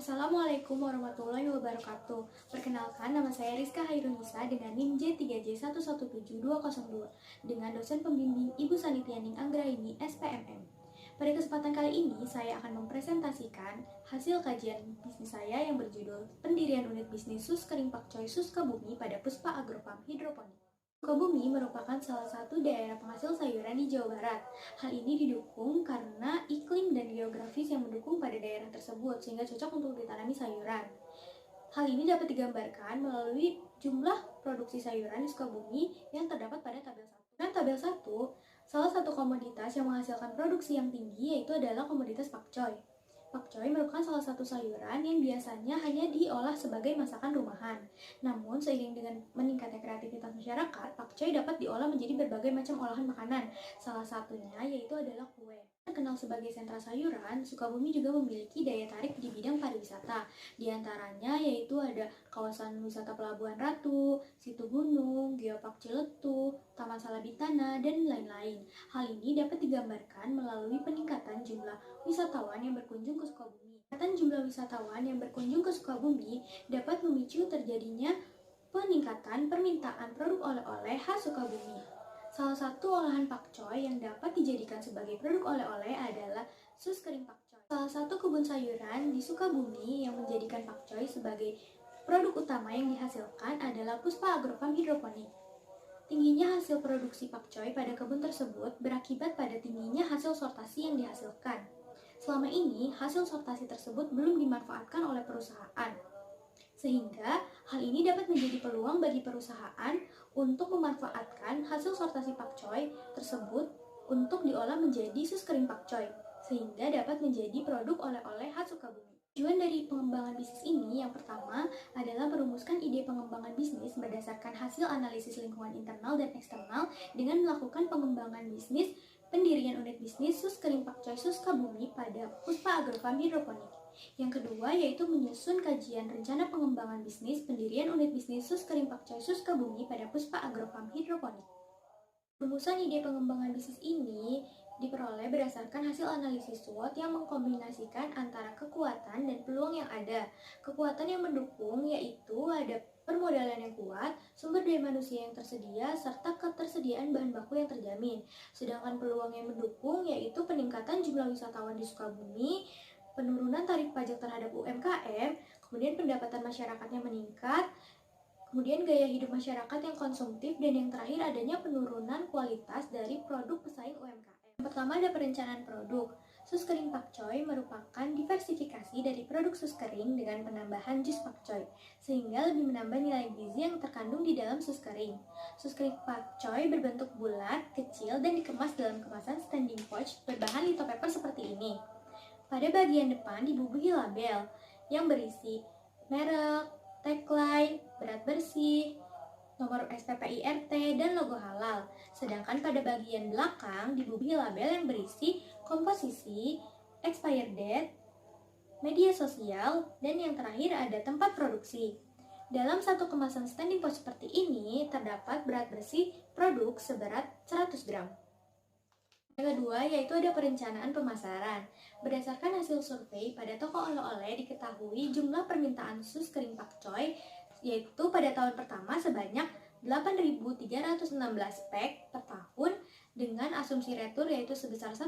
Assalamualaikum warahmatullahi wabarakatuh. Perkenalkan, nama saya Rizka Hairunisa dengan NIM J3J117202 dengan dosen pembimbing Ibu Sanitianing Anggraini SPMM. Pada kesempatan kali ini, saya akan mempresentasikan hasil kajian bisnis saya yang berjudul Pendirian Unit Bisnis Suskering Pakcoy Sukabumi pada Puspa Agrofam Hidroponik. Sukabumi merupakan salah satu daerah penghasil sayuran di Jawa Barat. Hal ini didukung karena iklim dan geografis yang mendukung pada daerah tersebut sehingga cocok untuk ditanami sayuran. Hal ini dapat digambarkan melalui jumlah produksi sayuran di Sukabumi yang terdapat pada tabel 1. Dan tabel 1, salah satu komoditas yang menghasilkan produksi yang tinggi yaitu adalah komoditas pakcoy. Pakcoy merupakan salah satu sayuran yang biasanya hanya diolah sebagai masakan rumahan. Namun, seiring dengan meningkatnya kreativitas masyarakat, pakcoy dapat diolah menjadi berbagai macam olahan makanan. Salah satunya yaitu adalah kue. Terkenal sebagai sentra sayuran, Sukabumi juga memiliki daya tarik di bidang pariwisata. Di antaranya yaitu ada kawasan wisata Pelabuhan Ratu, Situ Gunung, Geopark Ciletuh, Taman Salabitana, dan lain-lain. Hal ini dapat digambarkan melalui peningkatan jumlah wisatawan yang berkunjung ke Sukabumi. Peningkatan jumlah wisatawan yang berkunjung ke Sukabumi dapat memicu terjadinya peningkatan permintaan produk oleh-oleh khas Sukabumi. Salah satu olahan pakcoy yang dapat dijadikan sebagai produk oleh-oleh adalah sus kering pakcoy. Salah satu kebun sayuran di Sukabumi yang menjadikan pakcoy sebagai produk utama yang dihasilkan adalah Puspa Agrofam Hidroponik. Tingginya hasil produksi pakcoy pada kebun tersebut berakibat pada tingginya hasil sortasi yang dihasilkan. Selama ini, hasil sortasi tersebut belum dimanfaatkan oleh perusahaan. Sehingga, hal ini dapat menjadi peluang bagi perusahaan untuk memanfaatkan hasil sortasi pakcoy tersebut untuk diolah menjadi sus kering pakcoy, sehingga dapat menjadi produk oleh-oleh khas Sukabumi. Tujuan dari pengembangan bisnis ini yang pertama adalah merumuskan ide pengembangan bisnis berdasarkan hasil analisis lingkungan internal dan eksternal dengan melakukan pengembangan bisnis pendirian unit bisnis sus kering pakcoy Sukabumi pada Puspa Agrofam Hidroponik. Yang kedua yaitu menyusun kajian rencana pengembangan bisnis pendirian unit bisnis sus kering pakcoy Sukabumi pada Puspa Agrofam Hidroponik. Rumusan ide pengembangan bisnis ini diperoleh berdasarkan hasil analisis SWOT yang mengkombinasikan antara kekuatan dan peluang yang ada. Kekuatan yang mendukung yaitu ada permodalan yang kuat, sumber daya manusia yang tersedia, serta ketersediaan bahan baku yang terjamin. Sedangkan peluang yang mendukung yaitu peningkatan jumlah wisatawan di Sukabumi, penurunan tarif pajak terhadap UMKM, kemudian pendapatan masyarakatnya meningkat, kemudian gaya hidup masyarakat yang konsumtif, dan yang terakhir adanya penurunan kualitas dari produk pesaing UMKM. Yang pertama ada perencanaan produk. Sus kering pakcoy merupakan diversifikasi dari produk sus kering dengan penambahan jus pakcoy, sehingga lebih menambah nilai gizi yang terkandung di dalam sus kering. Sus kering pakcoy berbentuk bulat, kecil, dan dikemas dalam kemasan standing pouch berbahan lithopaper seperti ini. Pada bagian depan dibubuhi label yang berisi merek, tagline, berat bersih, nomor SPPIRT, dan logo halal. Sedangkan pada bagian belakang dibubuhi label yang berisi komposisi, expired date, media sosial, dan yang terakhir ada tempat produksi. Dalam satu kemasan standing pouch seperti ini terdapat berat bersih produk seberat 100 gram. Yang kedua yaitu ada perencanaan pemasaran. Berdasarkan hasil survei pada toko oleh-oleh diketahui jumlah permintaan sus kering pakcoy yaitu pada tahun pertama sebanyak 8.316 pack per tahun dengan asumsi retur yaitu sebesar 1%,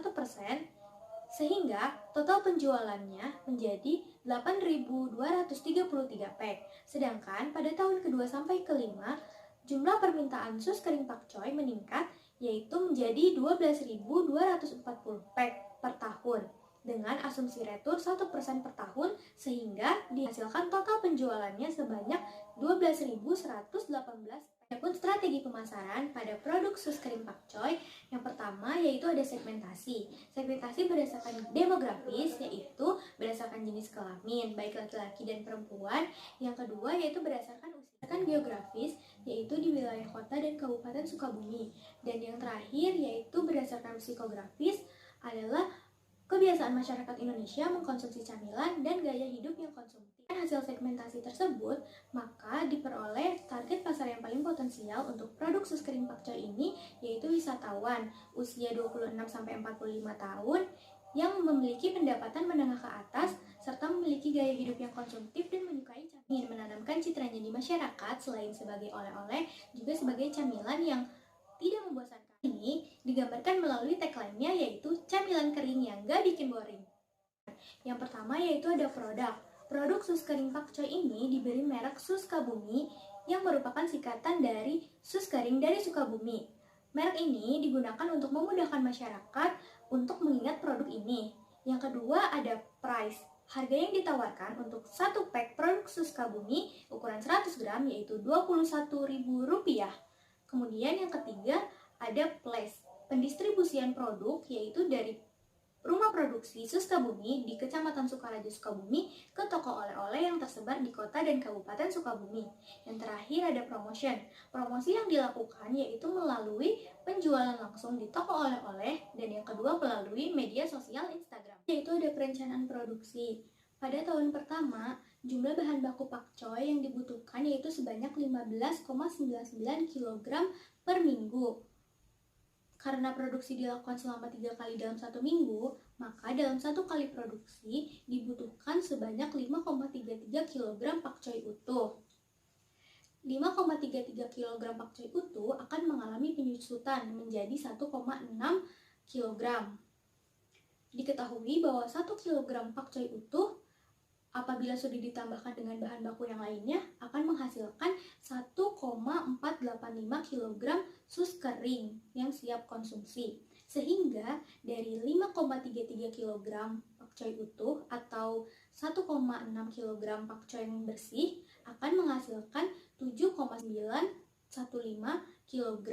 sehingga total penjualannya menjadi 8.233 pack. Sedangkan pada tahun kedua sampai kelima jumlah permintaan sus kering pakcoy meningkat yaitu menjadi 12.240 pack per tahun dengan asumsi retur 1% per tahun, sehingga dihasilkan total penjualannya sebanyak 12.118 pack. Adapun strategi pemasaran pada produk sus kering pakcoy yang pertama yaitu ada segmentasi. Segmentasi berdasarkan demografis yaitu berdasarkan jenis kelamin baik laki-laki dan perempuan. Yang kedua yaitu berdasarkan usia. Geografis yaitu di wilayah kota dan kabupaten Sukabumi. Dan yang terakhir yaitu berdasarkan psikografis adalah kebiasaan masyarakat Indonesia mengkonsumsi camilan dan gaya hidup yang konsumtif. Dengan hasil segmentasi tersebut, maka diperoleh target pasar yang paling potensial untuk produk sus kering pakcoy ini yaitu wisatawan usia 26-45 tahun yang memiliki pendapatan menengah ke atas serta memiliki gaya hidup yang konsumtif dan menyukai camilan. Ingin menanamkan citranya di masyarakat selain sebagai oleh-oleh, juga sebagai camilan yang tidak membosankan. Ini digambarkan melalui tagline-nya, yaitu camilan kering yang gak bikin boring. Yang pertama yaitu ada produk. Produk sus kering pakcoy ini diberi merek Sus Kabumi yang merupakan singkatan dari sus kering dari Sukabumi. Merek ini digunakan untuk memudahkan masyarakat untuk mengingat produk ini. Yang kedua ada price. Harga yang ditawarkan untuk satu pack produk Sus Kabumi ukuran 100 gram yaitu Rp21.000. Kemudian yang ketiga ada place. Pendistribusian produk yaitu dari rumah produksi Sus Kabumi di Kecamatan Sukaraja Sukabumi ke toko oleh-oleh yang tersebar di kota dan kabupaten Sukabumi. Yang terakhir ada promotion. Promosi yang dilakukan yaitu melalui penjualan langsung di toko oleh-oleh, dan yang kedua melalui media sosial Instagram. Yaitu ada perencanaan produksi. Pada tahun pertama, jumlah bahan baku pakcoy yang dibutuhkan yaitu sebanyak 15,99 kg per minggu. Karena produksi dilakukan selama 3 kali dalam 1 minggu, maka dalam 1 kali produksi dibutuhkan sebanyak 5,33 kg pakcoy utuh. 5,33 kg pakcoy utuh akan mengalami penyusutan menjadi 1,6 kg. Diketahui bahwa 1 kg pakcoy utuh apabila sudah ditambahkan dengan bahan baku yang lainnya akan menghasilkan 1,485 kg sus kering yang siap konsumsi. Sehingga dari 5,33 kg pakcoy utuh atau 1,6 kg pakcoy yang bersih akan menghasilkan 7,915 kg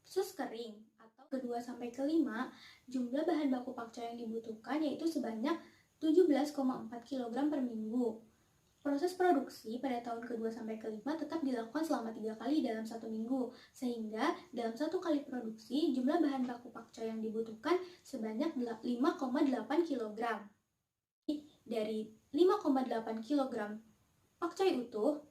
sus kering. Atau kedua sampai kelima, jumlah bahan baku pakcoy yang dibutuhkan yaitu sebanyak 17,4 kg per minggu. Proses produksi pada tahun kedua sampai kelima tetap dilakukan selama 3 kali dalam 1 minggu, sehingga dalam 1 kali produksi jumlah bahan baku pakcoy yang dibutuhkan sebanyak 5,8 kg. Dari 5,8 kg pakcoy utuh,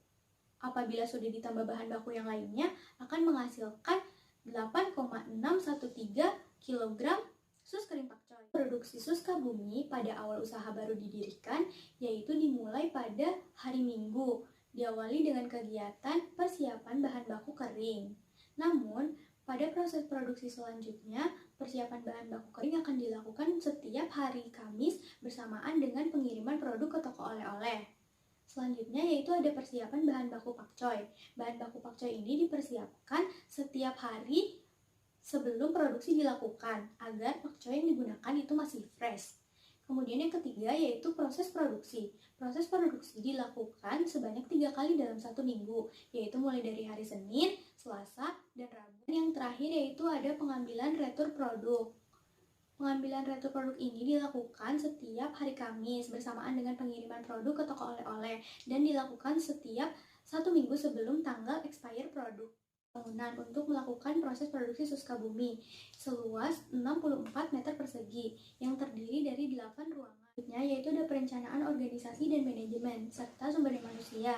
apabila sudah ditambah bahan baku yang lainnya akan menghasilkan 8,613 kg sus kering pakcoy. Produksi Sus Kabumi pada awal usaha baru didirikan, yaitu dimulai pada hari Minggu, diawali dengan kegiatan persiapan bahan baku kering. Namun, pada proses produksi selanjutnya, persiapan bahan baku kering akan dilakukan setiap hari Kamis bersamaan dengan pengiriman produk ke toko oleh-oleh. Selanjutnya yaitu ada persiapan bahan baku pakcoy. Bahan baku pakcoy ini dipersiapkan setiap hari sebelum produksi dilakukan agar pakcoy yang digunakan itu masih fresh. Kemudian yang ketiga yaitu proses produksi. Proses produksi dilakukan sebanyak 3 kali dalam 1 minggu, yaitu mulai dari hari Senin, Selasa, dan Rabu. Yang terakhir yaitu ada pengambilan retur produk. Pengambilan retur produk ini dilakukan setiap hari Kamis bersamaan dengan pengiriman produk ke toko oleh-oleh dan dilakukan setiap 1 minggu sebelum tanggal expire produk. Bangunan untuk melakukan proses produksi Sus Kabumi seluas 64 meter persegi yang terdiri dari 8 ruangan. Yaitu ada perencanaan organisasi dan manajemen serta sumber daya manusia.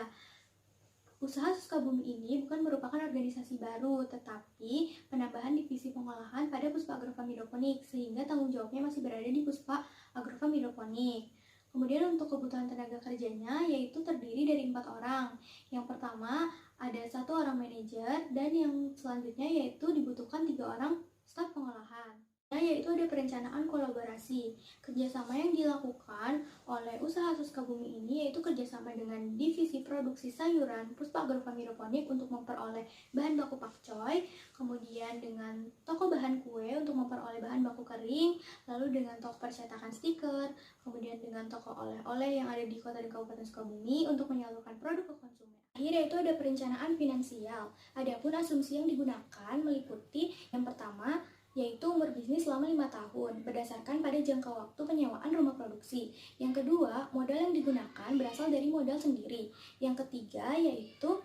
Usaha Sus Kabumi ini bukan merupakan organisasi baru, tetapi penambahan divisi pengolahan pada Puspa Agrofarm Hidroponik, sehingga tanggung jawabnya masih berada di Puspa Agrofarm Hidroponik. Kemudian untuk kebutuhan tenaga kerjanya yaitu terdiri dari 4 orang. Yang pertama ada 1 orang manajer, dan yang selanjutnya yaitu dibutuhkan 3 orang staf pengolahan. Yaitu ada perencanaan kolaborasi. Kerjasama yang dilakukan oleh usaha Sus Kabumi ini yaitu kerjasama dengan divisi produksi sayuran Puspa Agrofarm Hidroponik untuk memperoleh bahan baku pakcoy, kemudian dengan toko bahan kue untuk memperoleh bahan baku kering, lalu dengan toko percetakan stiker, kemudian dengan toko oleh-oleh yang ada di kota dan kabupaten Sukabumi untuk menyalurkan produk ke konsumen. Akhirnya itu ada perencanaan finansial. Adapun asumsi yang digunakan meliputi yang pertama yaitu umur bisnis selama 5 tahun berdasarkan pada jangka waktu penyewaan rumah produksi. Yang kedua, modal yang digunakan berasal dari modal sendiri. Yang ketiga yaitu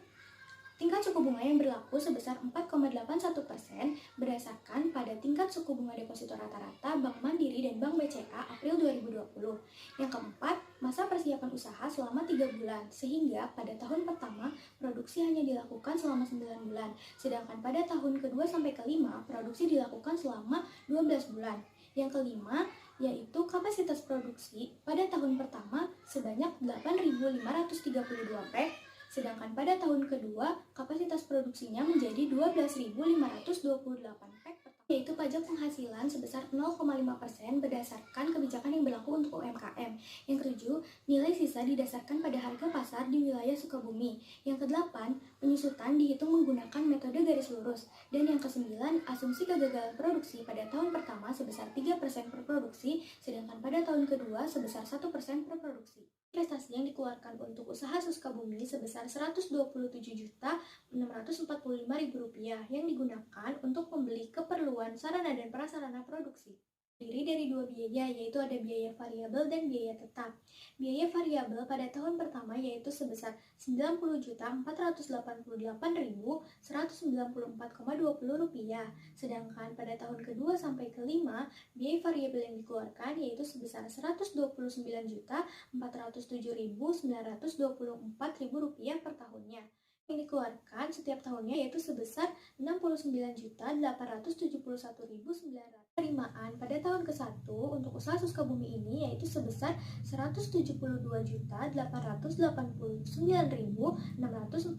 tingkat suku bunga yang berlaku sebesar 4,81% berdasarkan pada tingkat suku bunga deposito rata-rata Bank Mandiri dan Bank BCA April 2020. Yang keempat, masa persiapan usaha selama 3 bulan, sehingga pada tahun pertama produksi hanya dilakukan selama 9 bulan, sedangkan pada tahun kedua sampai kelima produksi dilakukan selama 12 bulan. Yang kelima, yaitu kapasitas produksi pada tahun pertama sebanyak 8.532 pack, sedangkan pada tahun kedua kapasitas produksinya menjadi 12.528 pack, yaitu pajak penghasilan sebesar 0,5% berdasarkan kebijakan yang berlaku untuk UMKM. Yang ketujuh, nilai sisa didasarkan pada harga pasar di wilayah Sukabumi. Yang kedelapan, penyusutan dihitung menggunakan metode garis lurus. Dan yang kesembilan, asumsi kegagalan produksi pada tahun pertama sebesar 3% per produksi, sedangkan pada tahun kedua sebesar 1% per produksi. Investasi yang dikeluarkan untuk usaha Sukabumi sebesar Rp127.645.000 yang digunakan untuk membeli keperluan sarana dan prasarana produksi. Terdiri dari dua biaya, yaitu ada biaya variabel dan biaya tetap. Biaya variabel pada tahun pertama yaitu sebesar Rp90.488.194,20, sedangkan pada tahun kedua sampai kelima, biaya variabel yang dikeluarkan yaitu sebesar Rp129.407.924 per tahunnya. Yang dikeluarkan setiap tahunnya yaitu sebesar Rp69.871.900. Penerimaan pada tahun ke-1 untuk usaha Sukabumi ini yaitu sebesar Rp172.889.640,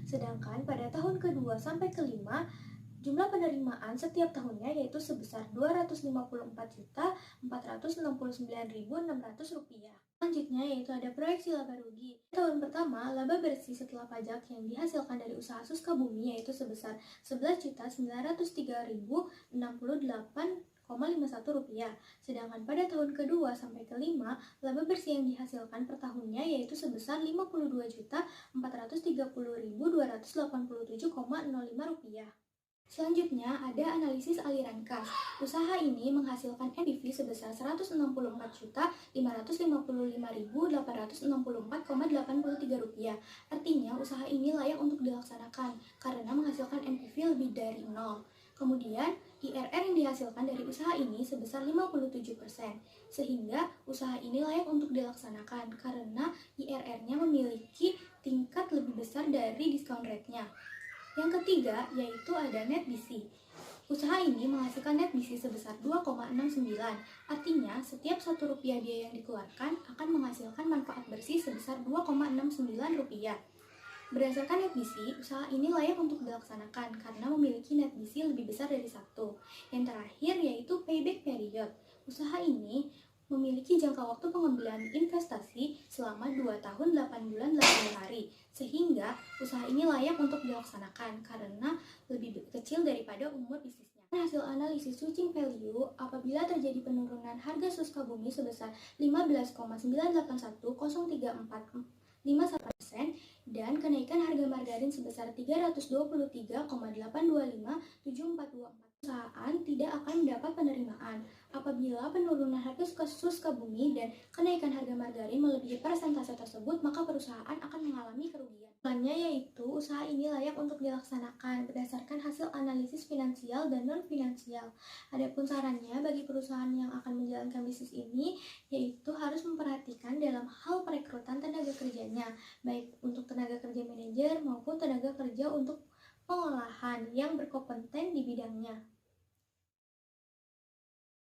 sedangkan pada tahun kedua sampai kelima jumlah penerimaan setiap tahunnya yaitu sebesar Rp254.469.600. Selanjutnya yaitu ada proyeksi laba rugi. Tahun pertama, laba bersih setelah pajak yang dihasilkan dari usaha Sukabumi yaitu sebesar Rp11.903.068,51, sedangkan pada tahun kedua sampai kelima, laba bersih yang dihasilkan per tahunnya yaitu sebesar Rp52.430.287,05. Selanjutnya ada analisis aliran kas. Usaha ini menghasilkan NBV sebesar Rp164.555.864,83. Artinya usaha ini layak untuk dilaksanakan karena menghasilkan NBV lebih dari 0. Kemudian IRR yang dihasilkan dari usaha ini sebesar 57%, sehingga usaha ini layak untuk dilaksanakan karena IRR-nya memiliki tingkat lebih besar dari discount rate-nya. Yang ketiga yaitu ada net BC. Usaha ini menghasilkan net BC sebesar 2,69. Artinya setiap Rp1 biaya yang dikeluarkan akan menghasilkan manfaat bersih sebesar Rp2,69. Berdasarkan net BC, usaha ini layak untuk dilaksanakan karena memiliki net BC lebih besar dari 1. Yang terakhir yaitu payback period. Usaha ini memiliki jangka waktu pengambilan investasi selama 2 tahun 8 bulan 80 hari, sehingga usaha ini layak untuk dilaksanakan karena lebih kecil daripada umur bisnisnya. Hasil analisis switching value apabila terjadi penurunan harga Sukabumi sebesar 15,981.034,51% dan kenaikan harga margarin sebesar 323,825.744. Perusahaan tidak akan mendapat penerimaan apabila penurunan harga Sukabumi dan kenaikan harga margarin melebihi persentase tersebut, maka perusahaan akan mengalami kerugian. Selanjutnya yaitu usaha ini layak untuk dilaksanakan berdasarkan hasil analisis finansial dan non finansial. Adapun sarannya bagi perusahaan yang akan menjalankan bisnis ini yaitu harus memperhatikan dalam hal perekrutan tenaga kerjanya, baik untuk tenaga kerja manajer maupun tenaga kerja untuk pengolahan yang berkompeten di bidangnya.